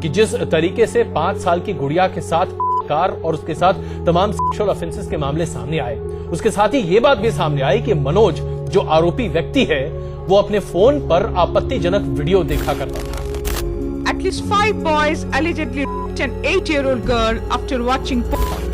कि जिस तरीके से 5 साल की गुड़िया के साथ कार और उसके साथ तमाम सेक्सुअल ऑफेंसेस के मामले सामने आए, उसके साथ ही ये बात भी सामने आई कि मनोज जो आरोपी व्यक्ति है वो अपने फोन पर आपत्तिजनक वीडियो देखा करता था। At least 5 boys allegedly raped an 8-year-old girl after watching porn.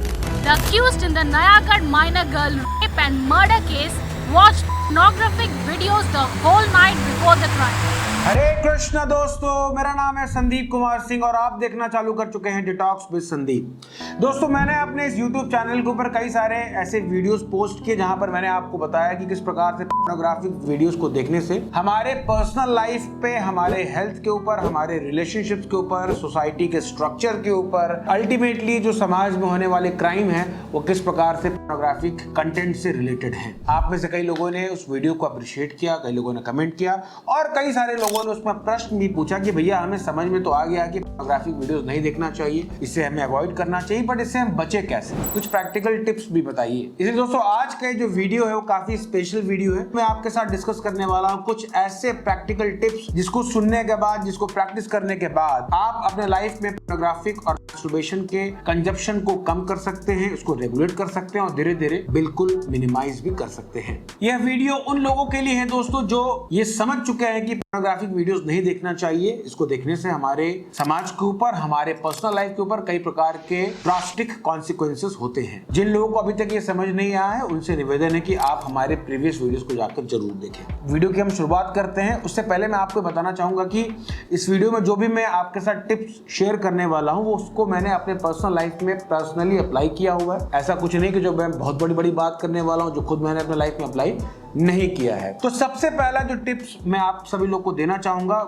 The accused in the Nayagarh minor girl rape and murder case watched pornographic videos the whole night before the crime. हरे कृष्ण दोस्तों, मेरा नाम है संदीप कुमार सिंह और आप देखना चालू कर चुके हैं डिटॉक्स विद संदीप। दोस्तों, मैंने अपने इस YouTube चैनल के ऊपर कई सारे ऐसे वीडियोस पोस्ट किए जहां पर मैंने आपको बताया कि किस प्रकार से पोर्नोग्राफिक वीडियोस को देखने से हमारे पर्सनल लाइफ पे, हमारे हेल्थ के ऊपर, हमारे रिलेशनशिप्स के ऊपर, सोसाइटी के स्ट्रक्चर के ऊपर, अल्टीमेटली जो समाज में होने वाले क्राइम है वो किस प्रकार से पोर्नोग्राफिक कंटेंट से रिलेटेड है। आप में से कई लोगों ने उस वीडियो को अप्रिशिएट किया, कई लोगों ने कमेंट किया और कई सारे लोगों ने उसमें प्रश्न भी पूछा कि भैया हमें समझ में तो आ गया कि पोर्नोग्राफिक वीडियोस नहीं देखना चाहिए, इससे हमें अवॉइड करना चाहिए, बट इससे हम बचे कैसे, कुछ प्रैक्टिकल टिप्स भी बताइए। इसलिए दोस्तों, आज का जो वीडियो है वो काफी स्पेशल वीडियो है। मैं आपके साथ डिस्कस करने वाला हूं कुछ ऐसे प्रैक्टिकल टिप्स जिसको सुनने के बाद, जिसको प्रैक्टिस करने के बाद आप अपने लाइफ में पोर्नोग्राफिक और मैस्टरबेशन के कंजप्शन को कम कर सकते हैं, उसको रेगुलेट कर सकते हैं और धीरे धीरे बिल्कुल मिनिमाइज भी कर सकते हैं। यह वीडियो उन लोगों के लिए है दोस्तों जो ये समझ चुके हैं कि पोर्नोग्राफिक वीडियोस नहीं देखना चाहिए। इसको देखने से हमारे समाज के ऊपर, हमारे पर्सनल लाइफ के ऊपर कई प्रकार के ड्रास्टिक कॉन्सिक्वेंसेस होते हैं। जिन लोगों को अभी तक ये समझ नहीं आया है उनसे निवेदन है कि आप हमारे प्रीवियस वीडियोस को जाकर जरूर देखें। वीडियो की हम शुरुआत करते हैं। उससे पहले मैं आपको बताना चाहूंगा कि इस वीडियो में जो भी मैं आपके साथ टिप्स शेयर करने वाला हूं वो उसको मैंने अपने पर्सनल लाइफ में पर्सनली अप्लाई किया हुआ है। ऐसा कुछ नहीं कि जो मैं बहुत बड़ी बात करने वाला हूं जो खुद मैंने अपने लाइफ में अप्लाई नहीं किया है। तो सबसे पहला जो टिप्स मैं आप सभी लोग को देना चाहूंगा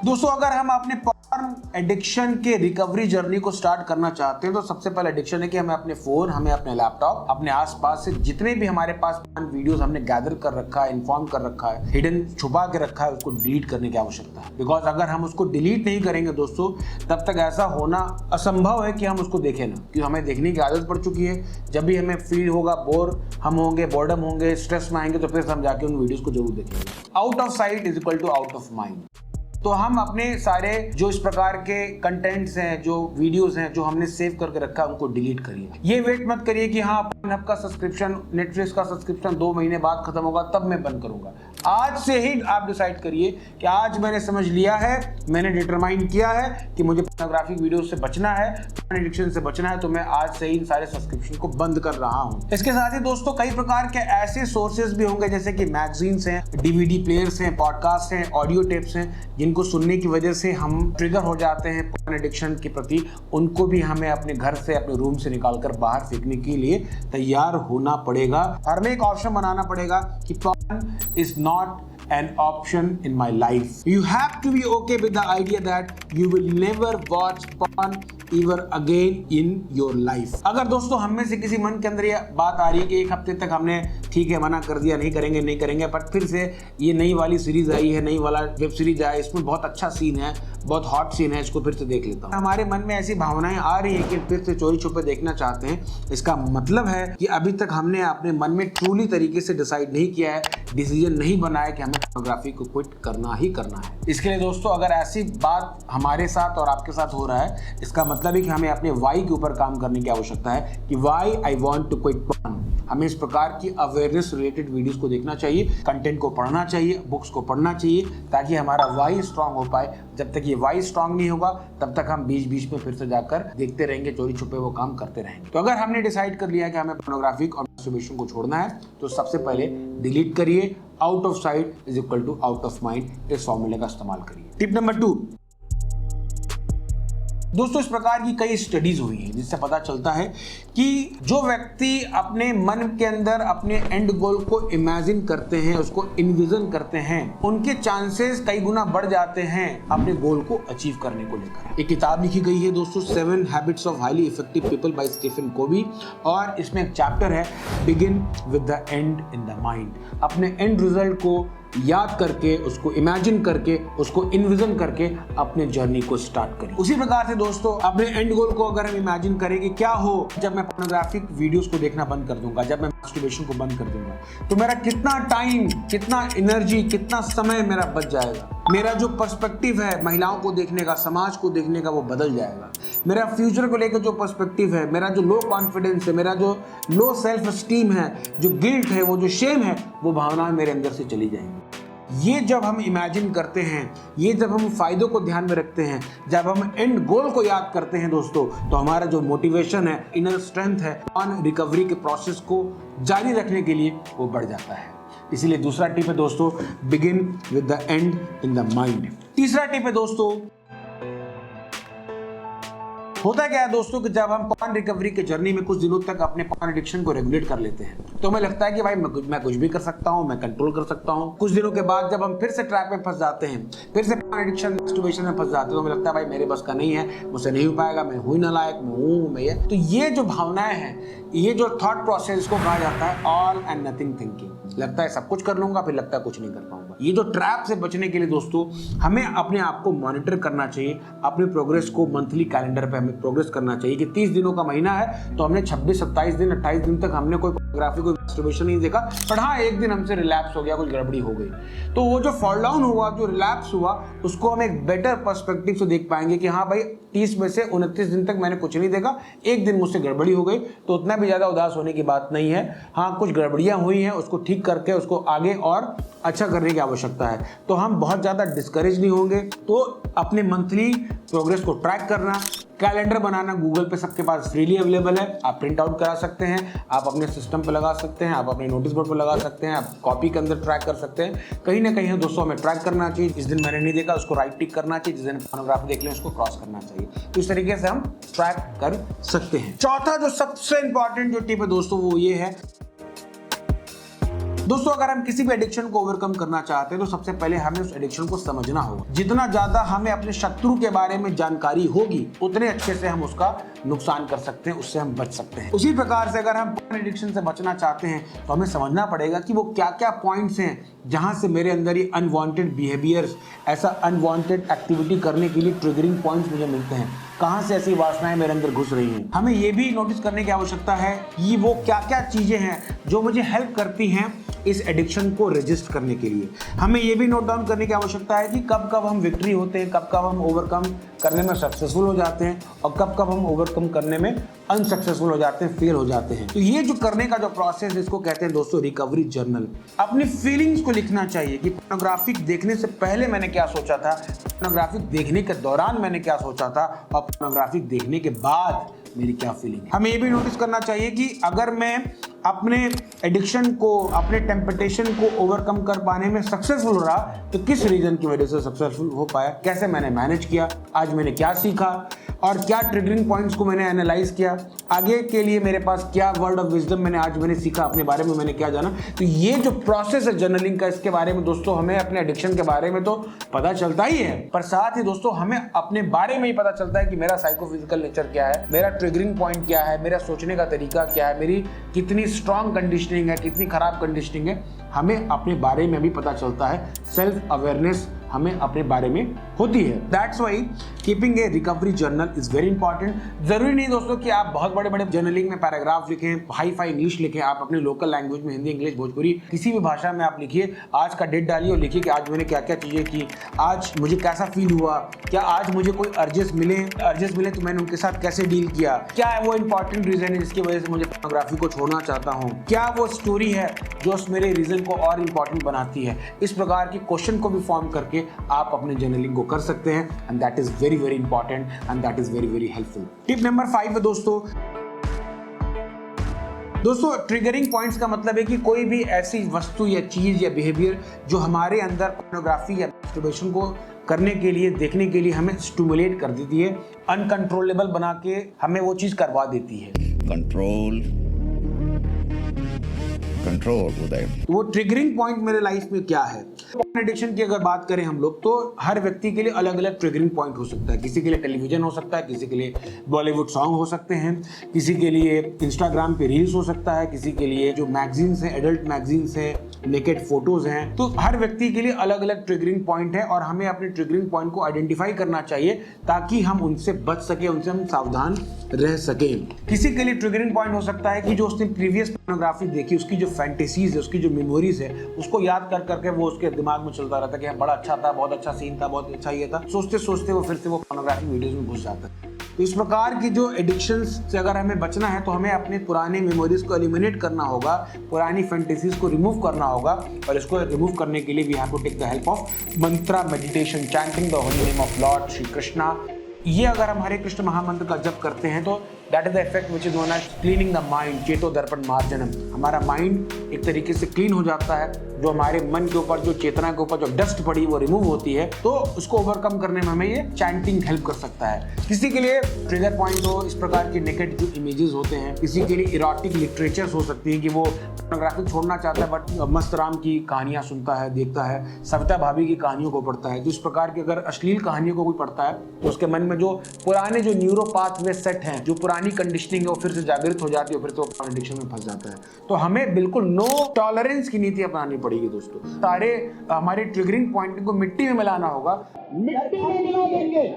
दोस्तों, अगर हम अपने पॉर्न एडिक्शन के रिकवरी जर्नी को स्टार्ट करना चाहते हैं तो सबसे पहले एडिक्शन है कि हमें अपने फोन, हमें अपने लैपटॉप, अपने आसपास से जितने भी हमारे पास वीडियोस हमने गैदर कर रखा है, इन्फॉर्म कर रखा है, हिडन छुपा के रखा है, उसको डिलीट करने की आवश्यकता है। बिकॉज अगर हम उसको डिलीट नहीं करेंगे दोस्तों, तब तक ऐसा होना असंभव है कि हम उसको देखें ना, क्योंकि हमें देखने की आदत पड़ चुकी है। जब भी हमें फील होगा, बोर हम होंगे, बोर्डम होंगे, स्ट्रेस में आएंगे, तो फिर हम जाके उन वीडियोस को जरूर देखेंगे। Out of sight is equal to out of mind. तो हम अपने सारे जो इस प्रकार के कंटेंट्स हैं, जो वीडियोस हैं, जो हमने सेव करके रखा है, उनको डिलीट करिए। ये वेट मत करिए कि हाँ पर्नहब का सब्सक्रिप्शन, नेटफ्लिक्स का सब्सक्रिप्शन 2 महीने बाद खत्म होगा तब मैं बंद करूंगा। आज से ही आप डिसाइड करिए कि आज मैंने समझ लिया है, मैंने डिटरमाइन किया है कि मुझे पोर्नोग्राफिक वीडियो से बचना है, एडिक्शन से बचना है, तो मैं आज से ही इन सारे सब्सक्रिप्शन को बंद कर रहा हूँ। इसके साथ ही दोस्तों कई प्रकार के ऐसे सोर्सेज भी होंगे जैसे कि मैगजीन्स हैं, DVD प्लेयर्स हैं, पॉडकास्ट हैं, ऑडियो टेप्स हैं, जिनको सुनने की वजह से हम ट्रिगर हो जाते हैं पोर्न एडिक्शन के प्रति। उनको भी हमें अपने घर से, अपने रूम से निकालकर बाहर फेंकने के लिए तैयार होना पड़ेगा और हमें एक ऑप्शन बनाना पड़ेगा कि porn is not an option in my life. You have to be okay with the idea that you will never watch porn ever again in your life. अगर दोस्तों हम में से किसी मन के अंदर ये बात आ रही है कि एक हफ्ते तक हमने ठीक है मना कर दिया, नहीं करेंगे, पर फिर से ये नई वाली सीरीज आई है, नई वाला वेब सीरीज आया, इसमें बहुत अच्छा सीन है, बहुत हॉट सीन है, इसको फिर से देख लेता हूँ। हमारे मन में ऐसी भावनाएं आ रही है कि फिर से चोरी छुपे देखना चाहते हैं। इसका मतलब है कि अभी तक हमने अपने मन में ट्रूली तरीके से डिसाइड नहीं किया है, डिसीजन नहीं बनाया कि हमें पोर्नोग्राफी को क्विट करना ही करना है। इसके लिए दोस्तों अगर ऐसी बात हमारे साथ और आपके साथ हो रहा है, इसका मतलब है कि हमें अपने वाई के ऊपर काम करने की आवश्यकता है कि why I want to quit porn. हमें इस प्रकार की अवेयरनेस रिलेटेड वीडियोस को देखना चाहिए, कंटेंट को पढ़ना चाहिए, बुक्स को पढ़ना चाहिए, ताकि हमारा वाई स्ट्रांग हो पाए। जब तक ये वाई स्ट्रांग नहीं होगा तब तक हम बीच बीच में फिर से जाकर देखते रहेंगे, चोरी छुपे वो काम करते रहेंगे। तो अगर हमने डिसाइड कर लिया कि हमें पोर्नोग्राफिक और मैस्टरबेशन को छोड़ना है तो सबसे पहले डिलीट करिए। Out of sight is equal to out of mind, इस फॉर्मूले का इस्तेमाल करिए। टिप नंबर 2 दोस्तों, इस प्रकार की कई स्टडीज हुई हैं जिससे पता चलता है कि जो व्यक्ति अपने मन के अंदर अपने एंड गोल को इमेजिन करते हैं, उसको इन्विजन करते हैं, उनके चांसेस कई गुना बढ़ जाते हैं अपने गोल को अचीव करने को लेकर। एक किताब लिखी गई है दोस्तों, 7 habits of highly effective people by Stephen Covey, और इसमें एक चैप्टर है begin with the end in the mind. अपने एंड रिजल्ट को याद करके, उसको इमेजिन करके, उसको इन्विजन करके अपने जर्नी को स्टार्ट करें। उसी प्रकार से दोस्तों अपने एंड गोल को अगर हम इमेजिन करें कि क्या हो जब मैं पोर्नोग्राफिक वीडियोस को देखना बंद कर दूंगा, जब मैं मास्टरबेशन को बंद कर दूंगा तो मेरा कितना टाइम, कितना एनर्जी, कितना समय मेरा बच जाएगा। मेरा जो पर्सपेक्टिव है महिलाओं को देखने का, समाज को देखने का, वो बदल जाएगा। मेरा फ्यूचर को लेकर जो पर्सपेक्टिव है, मेरा जो लो कॉन्फिडेंस है, मेरा जो लो सेल्फ एस्टीम है, जो गिल्ट है, वो जो शेम है, वो भावनाएं मेरे अंदर से चली जाएंगी। ये जब हम इमेजिन करते हैं, ये जब हम फायदों को ध्यान में रखते हैं, जब हम एंड गोल को याद करते हैं दोस्तों, तो हमारा जो मोटिवेशन है, इनर स्ट्रेंथ है, ऑन रिकवरी के प्रोसेस को जारी रखने के लिए वो बढ़ जाता है। इसीलिए दूसरा टिप है दोस्तों, begin with the end in the mind. तीसरा टिप है दोस्तों, होता क्या है दोस्तों कि जब हम पॉर्न रिकवरी के जर्नी में कुछ दिनों तक अपने पॉर्न एडिक्शन को रेगुलेट कर लेते हैं तो हमें लगता है कि भाई मैं कुछ भी कर सकता हूं, मैं कंट्रोल कर सकता हूं। कुछ दिनों के बाद जब हम फिर से ट्रैप में फंस जाते हैं, फिर से पॉर्न एडिक्शन, मास्टरबेशन में फंस जाते हैं, तो हमें लगता है भाई मेरे बस का नहीं है, मुझसे नहीं हो पाएगा, मैं हूं ही नालायक, मैं हूं मैं ये। तो ये जो भावनाएं हैं, ये जो थॉट प्रोसेस को कहा जाता है ऑल एंड नथिंग थिंकिंग। लगता है सब कुछ कर लूंगा, फिर लगता है कुछ नहीं कर पाऊंगा। ये जो ट्रैप से बचने के लिए दोस्तों हमें अपने आप को मॉनिटर करना चाहिए, अपने प्रोग्रेस को मंथली कैलेंडर पे हमें प्रोग्रेस करना चाहिए कि 30 दिनों का महीना है तो हमने 26, 27 दिन, 28 दिन तक हमने कोई फोटोग्राफी, कोई मास्टरबेशन नहीं देखा, पर हाँ एक दिन हमसे रिलैप्स हो गया, कुछ गड़बड़ी हो गई, तो वो जो फॉल डाउन हुआ, जो रिलैप्स हुआ, उसको हम एक बेटर पर्सपेक्टिव से देख पाएंगे कि हाँ भाई 30 में से 29 दिन तक मैंने कुछ नहीं देखा, एक दिन मुझसे गड़बड़ी हो गई, तो उतना भी ज्यादा उदास होने की बात नहीं है। हाँ कुछ गड़बड़ियां हुई हैं, उसको ठीक करके उसको आगे और अच्छा करने की आवश्यकता है, तो हम बहुत ज्यादा डिस्करेज नहीं होंगे। तो अपने मंथली प्रोग्रेस को ट्रैक करना, कैलेंडर बनाना गूगल पे सबके पास फ्रीली अवेलेबल है, आप प्रिंट आउट करा सकते हैं, आप अपने सिस्टम पे लगा सकते हैं, आप अपने नोटिस बोर्ड पे लगा सकते हैं, आप कॉपी के अंदर ट्रैक कर सकते हैं। कहीं ना कहीं दोस्तों हमें ट्रैक करना चाहिए, जिस दिन मैंने नहीं देखा उसको राइट टिक करना चाहिए, जिस दिन फोटोग्राफ देख लें उसको क्रॉस करना चाहिए। तो इस तरीके से हम ट्रैक कर सकते हैं। चौथा जो सबसे इंपॉर्टेंट जो टिप है दोस्तों वो ये है दोस्तों, अगर हम किसी भी एडिक्शन को ओवरकम करना चाहते हैं तो सबसे पहले हमें उस एडिक्शन को समझना होगा। जितना ज्यादा हमें अपने शत्रु के बारे में जानकारी होगी उतने अच्छे से हम उसका नुकसान कर सकते हैं, उससे हम बच सकते हैं। उसी प्रकार से अगर हम पॉर्न एडिक्शन से बचना चाहते हैं तो हमें समझना पड़ेगा कि वो क्या क्या पॉइंट्स हैं जहां से मेरे अंदर ये अनवांटेड बिहेवियर्स, ऐसा अनवांटेड एक्टिविटी करने के लिए ट्रिगरिंग पॉइंट्स मुझे मिलते हैं, कहां से ऐसी वासनाएं मेरे अंदर घुस रही हैं। हमें ये भी नोटिस करने की आवश्यकता है कि वो क्या क्या चीजें हैं जो मुझे हेल्प करती हैं इस एडिक्शन को रजिस्ट करने के लिए। हमें ये भी नोट डाउन करने की आवश्यकता है कि कब कब हम विक्ट्री होते हैं, कब कब हम ओवरकम करने में सक्सेसफुल हो जाते हैं और कब कब हम ओवरकम करने में अनसक्सेसफुल हो जाते हैं, फेल हो जाते हैं। तो ये जो करने का जो प्रोसेस इसको कहते हैं दोस्तों रिकवरी जर्नल। अपनी फीलिंग्स को लिखना चाहिए कि पोर्नोग्राफिक देखने से पहले मैंने क्या सोचा था, पोर्नोग्राफिक देखने के दौरान मैंने क्या सोचा था और पोर्नोग्राफिक देखने के बाद मेरी क्या फीलिंग है। हमें ये भी नोटिस करना चाहिए कि अगर मैं अपने एडिक्शन को, अपने टेम्पटेशन को ओवरकम कर पाने में सक्सेसफुल रहा तो किस रीजन की वजह से सक्सेसफुल हो पाया, कैसे मैंने मैनेज किया, आज मैंने क्या सीखा और क्या ट्रिगरिंग पॉइंट्स को मैंने एनालाइज किया, आगे के लिए मेरे पास क्या वर्ड ऑफ विजडम मैंने सीखा, अपने बारे में मैंने क्या जाना। तो ये जो प्रोसेस है जर्नलिंग का, इसके बारे में दोस्तों हमें अपने एडिक्शन के बारे में तो पता चलता ही है, पर साथ ही दोस्तों हमें अपने बारे में ही पता चलता है कि मेरा साइकोफिजिकल नेचर क्या है, मेरा ट्रिगरिंग पॉइंट क्या है, मेरा सोचने का तरीका क्या है, मेरी कितनी स्ट्रॉन्ग कंडीशनिंग है, कितनी खराब कंडीशनिंग है, हमें अपने बारे में भी पता चलता है। सेल्फ अवेयरनेस हमें अपने बारे में होती है। That's why keeping A recovery journal is very important. जरूरी नहीं दोस्तों कि आप बहुत बड़े बड़े जर्नलिंग में पैराग्राफ लिखें, हाई फाई इंग्लिश लिखें, आप अपने लोकल लैंग्वेज में हिंदी, इंग्लिश, भोजपुरी किसी भी भाषा में आप लिखिए। आज का डेट डालिए और लिखिए कि आज मैंने क्या क्या चीजें की, आज मुझे कैसा फील हुआ, क्या आज मुझे कोई अर्जेस मिले तो मैंने उनके साथ कैसे डील किया, क्या है वो इंपॉर्टेंट रीजन है जिसकी वजह से मुझे फोटोग्राफी को छोड़ना चाहता हूँ, क्या वो स्टोरी है जो उस मेरे रीजन को और इंपॉर्टेंट बनाती है। इस प्रकार की क्वेश्चन को भी फॉर्म करके आप अपने जर्नलिंग को कर सकते हैं and that is very very important and that is very very helpful. Tip number 5 है दोस्तों ट्रिगरिंग पॉइंट्स का मतलब है कि कोई भी ऐसी वस्तु या चीज या बिहेवियर जो हमारे अंदर पोर्नोग्राफी या मास्टरबेशन को करने के लिए, देखने के लिए हमें स्टिमुलेट कर देती है, अनकंट्रोलेबल बना के हमें वो चीज करवा देती है। कंट्रोल उदय। वो ट्रिगरिंग पॉइंट मेरे लाइफ में क्या है? एडिक्शन की अगर बात करें हम लोग तो हर व्यक्ति के लिए अलग अलग ट्रिगरिंग पॉइंट हो सकता है। किसी के लिए टेलीविजन हो सकता है, किसी के लिए बॉलीवुड सॉन्ग हो सकते हैं, किसी के लिए इंस्टाग्राम पे रील्स हो सकता है, किसी के लिए जो मैगजीन्स हैं, एडल्ट मैगजीन्स हैं, नेकेड फोटोज हैं। तो हर व्यक्ति के लिए अलग अलग ट्रिगरिंग पॉइंट है और हमें अपने ट्रिगरिंग पॉइंट को आइडेंटिफाई करना चाहिए ताकि हम उनसे बच सके, उनसे हम सावधान रह सके। किसी के लिए ट्रिगरिंग पॉइंट हो सकता है कि जो उसने प्रीवियस पोर्नोग्राफी देखी, उसकी जो फैंटेसीज है, उसकी जो मेमोरीज है, उसको याद कर करके वो उसके दिमाग में चलता रहता है कि बड़ा अच्छा था, बहुत अच्छा सीन था, बहुत अच्छा ये था। सोचते सोचते वो फिर से वो पोर्नोग्राफी वीडियोस में घुस जाता है। तो इस प्रकार की जो एडिक्शंस से अगर हमें बचना है तो हमें अपने पुराने मेमोरीज को एलिमिनेट करना होगा, पुरानी फैंटेसीज को रिमूव करना होगा। और इसको रिमूव करने के लिए we have to take the help of mantra meditation, chanting the holy name of lord Shri Krishna. ये अगर हम हरे कृष्ण महामंत्र का जप करते हैं तो that is the effect which is known as cleaning the mind, चेतो दर्पण मार्जनम। हमारा माइंड एक तरीके से क्लीन हो जाता है, जो हमारे मन के ऊपर, जो चेतना के ऊपर जो डस्ट पड़ी वो रिमूव होती है। तो उसको ओवरकम करने में हमें ये चैंटिंग हेल्प कर सकता है। किसी के लिए ट्रिगर पॉइंट हो इस प्रकार के नेकेड जो इमेजेस होते हैं, किसी के लिए इरोटिक लिटरेचर्स हो सकती है कि वो पोर्नोग्राफी छोड़ना चाहता है बट मस्त राम की कहानियां सुनता है, देखता है, सविता भाभी की कहानियों को पढ़ता है। तो इस प्रकार की अगर अश्लील कहानियों को कोई पढ़ता है तो उसके मन में जो पुराने जो न्यूरोपाथ वे सेट हैं, जो पुरानी कंडीशनिंग है वो फिर से जागृत हो जाती है, फिर तो पोर्न एडिक्शन में फंस जाता है। तो हमें बिल्कुल नो टॉलरेंस की नीति अपनानी पड़ेगी दोस्तों। सारे हमारे ट्रिगरिंग पॉइंट को मिट्टी में मिलाना होगा, मिट्टी में मिला देंगे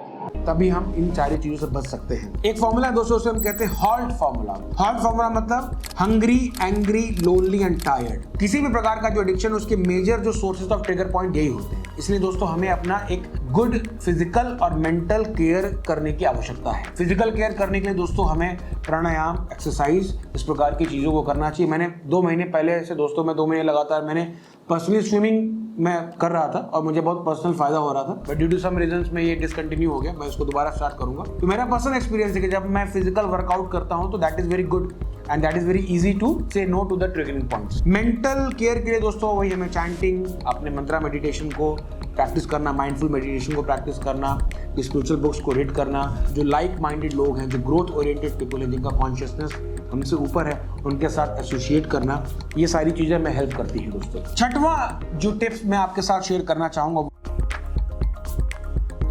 तभी हम इन सारी चीजों से बच सकते हैं। एक फॉर्मूला दोस्तों से हम कहते हैं हॉल्ट फॉर्मूला। हॉल्ट फॉर्मूला मतलब hungry, angry, lonely and tired. किसी भी प्रकार का जो एडिक्शन, उसके मेजर जो सोर्सेज ऑफ ट्रिगर पॉइंट यही होते हैं। इसलिए दोस्तों हमें अपना एक गुड फिजिकल और मेंटल केयर करने की आवश्यकता है। फिजिकल केयर करने के लिए दोस्तों हमें प्राणायाम, एक्सरसाइज, इस प्रकार की चीजों को करना चाहिए। मैंने 2 महीने पहले से दोस्तों, मैं 2 महीने लगातार मैंने पर्सनली स्विमिंग मैं कर रहा था और मुझे बहुत पर्सनल फायदा हो रहा था, but due to some reasons में ये डिसकंटिन्यू हो गया। मैं इसको दोबारा स्टार्ट करूंगा। तो मेरा पर्सनल एक्सपीरियंस है कि जब मैं फिजिकल वर्कआउट करता हूं तो that is very good and that is very easy to say no to the triggering points. Mental care के लिए दोस्तों वही हमें चैंटिंग, अपने मंत्रा मेडिटेशन को प्रैक्टिस करना, माइंडफुल मेडिटेशन को प्रैक्टिस करना, स्पिरिचुअल बुक्स को रीड करना, जो लाइक माइंडेड लोग हैं, जो ग्रोथ ओरिएंटेड पीपल हैं, जिनका कॉन्शियसनेस हमसे ऊपर है, उनके साथ एसोसिएट करना, ये सारी चीजें हमें हेल्प करती हैं दोस्तों। छठवां जो टिप्स मैं आपके साथ शेयर करना चाहूंगा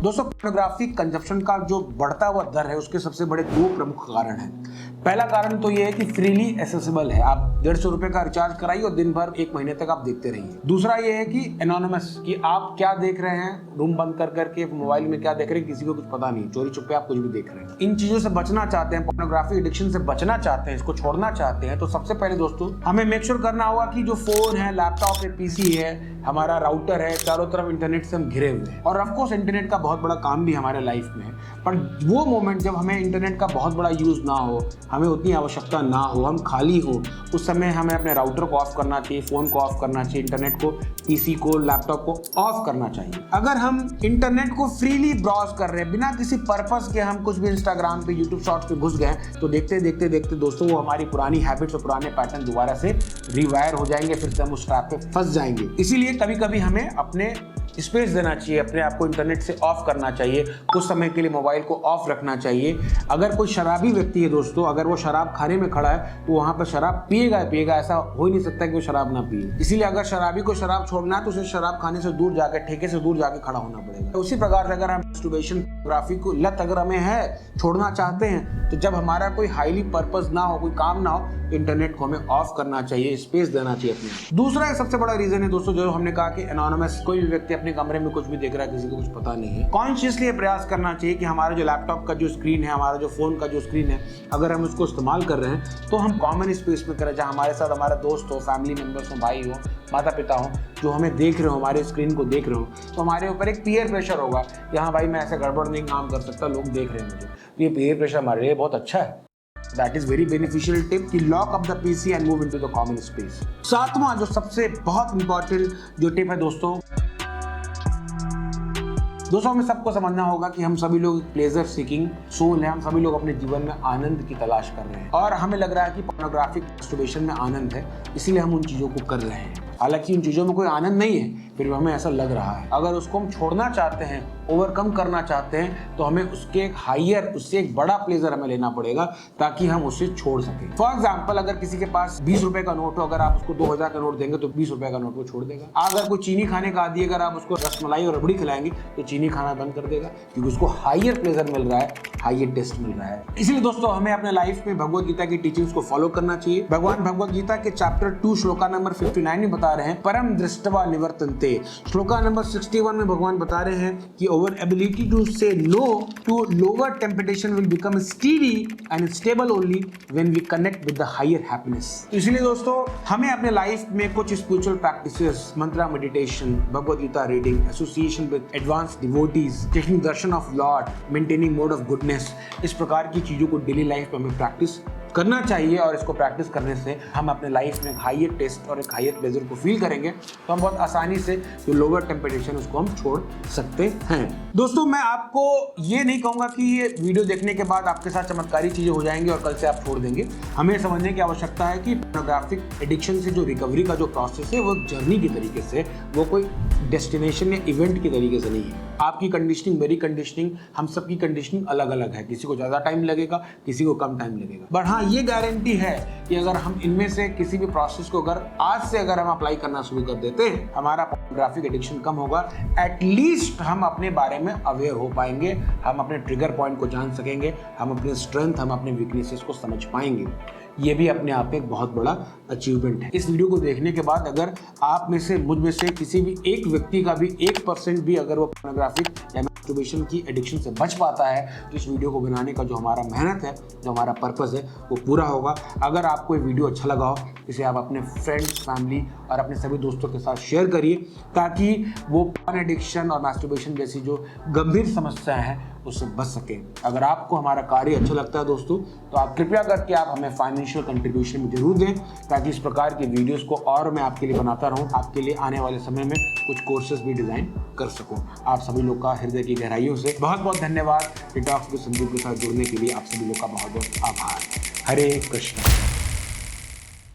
दोस्तों, पोर्नोग्राफी कंजप्शन का जो बढ़ता हुआ दर है उसके सबसे बड़े 2 प्रमुख कारण हैं। पहला कारण तो ये है कि फ्रीली एसेसिबल है। आप 150 रुपए का रिचार्ज कराइए और दिन भर 1 महीने तक आप देखते रहिए। दूसरा ये है कि एनोनिमस, कि आप क्या देख रहे हैं, रूम बंद कर करके मोबाइल में क्या देख रहे हैं, किसी को कुछ पता नहीं, चोरी छुपे आप कुछ भी देख रहे हैं। इन चीजों से बचना चाहते हैं, पोर्नोग्राफी एडिक्शन से बचना चाहते हैं, इसको छोड़ना चाहते हैं, तो सबसे पहले दोस्तों हमें मेक श्योर करना होगा कि जो फोन है, लैपटॉप है, पीसी है, हमारा राउटर है, चारों तरफ इंटरनेट से हम घिरे हुए हैं। और ऑफकोर्स इंटरनेट का बहुत बड़ा काम भी हमारे लाइफ में है, पर वो मोमेंट जब हमें इंटरनेट का बहुत बड़ा यूज ना हो, हमें उतनी आवश्यकता ना हो, हम खाली हो, उस समय हमें अपने राउटर को ऑफ करना चाहिए, फोन को ऑफ करना चाहिए, इंटरनेट को, पीसी को, लैपटॉप को ऑफ करना चाहिए। अगर हम इंटरनेट को फ्रीली ब्राउज कर रहे हैं बिना किसी पर्पस के, हम कुछ भी इंस्टाग्राम पे, यूट्यूब शॉर्ट्स पे घुस गए तो देखते देखते देखते दोस्तों वो हमारी पुरानी हैबिट्स और पुराने पैटर्न दोबारा से रिवायर हो जाएंगे, फिर से हम उस ट्रैप पे फंस जाएंगे। इसीलिए कभी कभी हमें अपने स्पेस देना चाहिए, अपने आप को इंटरनेट से ऑफ करना चाहिए, कुछ समय के लिए मोबाइल को ऑफ रखना चाहिए। अगर कोई शराबी व्यक्ति है दोस्तों, अगर वो शराब खाने में खड़ा है तो वहां पर शराब पिएगा, ऐसा हो ही नहीं सकता कि वो शराब ना पिए। इसीलिए अगर शराबी को शराब छोड़ना है तो उसे शराब खाने से दूर जाकर, ठेके से दूर जाकर खड़ा होना पड़ेगा। उसी प्रकार से अगर हम मैस्टरबेशन, पोर्नोग्राफी को लत अगर हमें है, छोड़ना चाहते हैं, तो जब हमारा कोई हाईली पर्पस ना हो, कोई काम ना हो, इंटरनेट को हमें ऑफ करना चाहिए, स्पेस देना चाहिए अपने। दूसरा एक सबसे बड़ा रीजन है दोस्तों, जो हमने कहा कि एनोनिमस, कोई भी व्यक्ति अपने कमरे में कुछ भी देख रहा है, किसी को कुछ पता नहीं है। कॉन्शियसली प्रयास करना चाहिए कि हमारा जो लैपटॉप का जो स्क्रीन है, हमारा जो फोन का जो स्क्रीन है, अगर हम उसको इस्तेमाल कर रहे हैं तो हम कॉमन स्पेस में करें, जहाँ हमारे साथ हमारा दोस्त हो, फैमिली मेंबर्स हो, भाई हो, माता पिता हो, जो हमें देख रहे हो, हमारे स्क्रीन को देख रहे हो, तो हमारे ऊपर एक पीयर प्रेशर होगा कि हाँ भाई मैं ऐसे गड़बड़ नहीं काम कर सकता, लोग देख रहे हैं मुझे, तो ये पीयर प्रेशर हमारे लिए बहुत अच्छा है। That is very beneficial tip कि lock up the PC and move into the common space। 7वां जो सबसे बहुत इंपॉर्टेंट जो टिप है दोस्तों हमें सबको समझना होगा कि हम सभी लोग प्लेजर सीकिंग सोल है, हम सभी लोग अपने जीवन में आनंद की तलाश कर रहे हैं और हमें लग रहा है कि पोर्नोग्राफिक मैस्टरबेशन में आनंद है, इसीलिए हम उन चीजों को कर रहे हैं। हालांकि उन चीजों में कोई आनंद नहीं है, फिर भी हमें ऐसा लग रहा है। अगर उसको हम छोड़ना चाहते हैं, ओवरकम करना चाहते हैं, तो हमें उसके एक हायर, उससे एक बड़ा प्लेजर हमें लेना पड़ेगा ताकि हम उसे छोड़ सकें। फॉर एग्जाम्पल, अगर किसी के पास 20 रुपए का नोट हो, अगर आप उसको 2000 का नोट देंगे तो 20 रुपए का नोट वो छोड़ देगा। अगर कोई चीनी खाने का आदी, अगर आप उसको रसमलाई और रबड़ी खिलाएंगे तो चीनी खाना बंद कर देगा, क्योंकि उसको हायर प्लेजर मिल रहा है, हायर टेस्ट मिल रहा है। इसलिए दोस्तों, हमें अपने लाइफ में भगवत गीता की टीचिंग्स को फॉलो करना चाहिए। भगवान भगवत गीता के चैप्टर 2 श्लोका नंबर 59 में बता रहे हैं, परम दृष्टवा निवर्तन्ते। श्लोका नंबर 61 में भगवान बता रहे हैं कि over ability to say no to lower temptation will become steady and stable only when we connect with the higher happiness. इसलिए दोस्तों, हमें अपने लाइफ में कुछ spiritual practices, mantra meditation, Bhagavad Gita reading, association with advance devotees, taking darshan of lord, maintaining mode of goodness, इस प्रकार की चीजों को डेली लाइफ में हमें प्रैक्टिस करना चाहिए। और इसको प्रैक्टिस करने से हम अपने लाइफ में एक हायर टेस्ट और एक हायर प्लेजर को फील करेंगे, तो हम बहुत आसानी से जो लोअर टेम्पटेशन उसको हम छोड़ सकते हैं। दोस्तों, मैं आपको ये नहीं कहूंगा कि ये वीडियो देखने के बाद आपके साथ चमत्कारी चीजें हो जाएंगी और कल से आप छोड़ देंगे। हमें समझने की आवश्यकता है कि पोर्नोग्राफिक एडिक्शन से जो रिकवरी का जो प्रोसेस है, वो जर्नी की तरीके से, वो कोई डेस्टिनेशन या इवेंट की तरीके से नहीं है। आपकी कंडीशनिंग, मेरी कंडीशनिंग, हम सबकी कंडीशनिंग अलग अलग है। किसी को ज्यादा टाइम लगेगा, किसी को कम टाइम लगेगा। बट हाँ, ये गारंटी है कि अगर हम इनमें से किसी भी प्रोसेस को अगर आज से अगर हम अप्लाई करना शुरू कर देते हैं, हमारा पोर्नोग्राफिक एडिक्शन कम होगा। एटलीस्ट हम अपने बारे में अवेयर हो पाएंगे, हम अपने ट्रिगर पॉइंट को जान सकेंगे, हम अपने स्ट्रेंथ, हम अपने वीकनेसेस को समझ पाएंगे। ये भी अपने आप में एक बहुत बड़ा अचीवमेंट है। इस वीडियो को देखने के बाद अगर आप में से, मुझ में से किसी भी एक व्यक्ति का भी 1% भी अगर वो पोर्नोग्राफिक या मैस्टरबेशन की एडिक्शन से बच पाता है, तो इस वीडियो को बनाने का जो हमारा मेहनत है, जो हमारा पर्पस है, वो पूरा होगा। अगर आपको ये वीडियो अच्छा लगा हो, इसे आप अपने फ्रेंड्स, फैमिली और अपने सभी दोस्तों के साथ शेयर करिए, ताकि वो पोर्न एडिक्शन और मैस्टरबेशन जैसी जो गंभीर समस्याएं हैं उससे बच सके। अगर आपको हमारा कार्य अच्छा लगता है दोस्तों, तो आप कृपया करके आप हमें फाइनेंशियल कंट्रीब्यूशन जरूर दें, ताकि इस प्रकार की वीडियोस को और मैं आपके लिए बनाता रहूं, आपके लिए आने वाले समय में कुछ कोर्सेज भी डिजाइन कर सकूं। आप सभी लोग का हृदय की गहराइयों से बहुत बहुत धन्यवाद। टॉक विद संदीप के साथ जुड़ने के लिए आप सभी लोग का बहुत बहुत आभार। हरे कृष्ण।